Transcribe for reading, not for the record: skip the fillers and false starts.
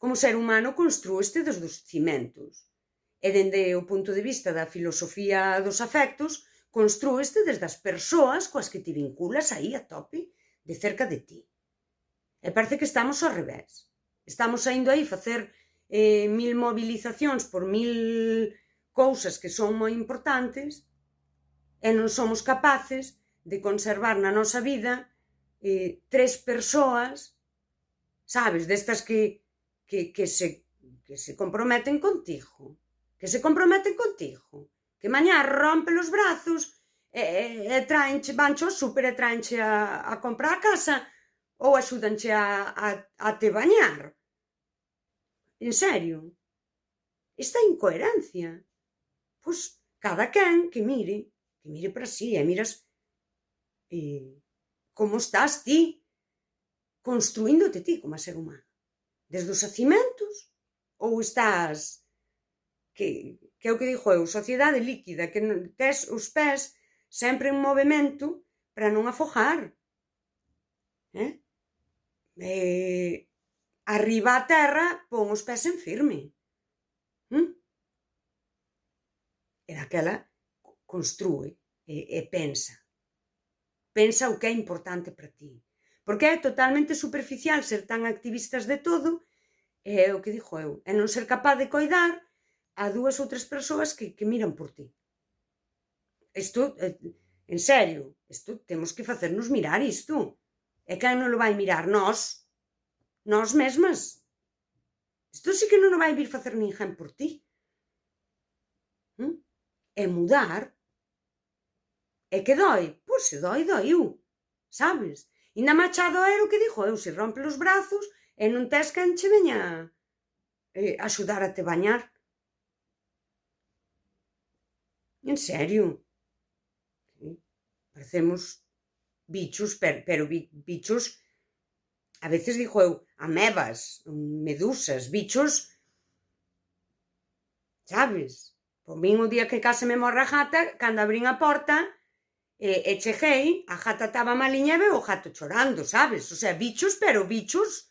como ser humano construíste desde os cimentos. E dende o punto de vista da filosofía dos afectos, construíste desde as persoas coas que te vinculas aí a tope, de cerca de ti. E parece que estamos ao revés. Estamos saindo aí facer 1000 movilizacións por 1000 cousas que son moi importantes e non somos capaces de conservar na nosa vida 3 persoas, sabes, destas que se comprometen contigo, que mañá rompe os brazos e traenche, vanche ao súper e traenche a comprar a casa ou axúdanche a te bañar. En serio, esta incoherencia, pois cada quen que mire para si e miras como estás ti construíndote ti como a ser humano, desde os cimentos, ou estás que é o que digo eu, sociedade líquida, que tes os pés sempre en movimento para non afogar. Arriba a terra pon os pés en firme. E daquela construe e pensa. Pensa o que é importante para ti. Porque é totalmente superficial ser tan activistas de todo, é o que digo eu, é non ser capaz de coidar a 2 ou 3 persoas que miran por ti. Isto, en serio, isto temos que facernos mirar isto. E quen non lo vai mirar? Nós mesmas. Isto sí que non o vai vir facer ninguén por ti. E mudar. E que doi? Pois se doi, doiu, sabes? Inda máis a doer o que digo eu, se rompe os brazos e non tes quen che veña axudar a te bañar. En serio. Parecemos bichos, pero bichos, a veces digo eu, amebas, medusas, bichos, sabes? Por min o día que case me morre a gata, cando abrín a porta e cheguei, a gata estaba maliña e veo o gato chorando, sabes? O sea, bichos, pero bichos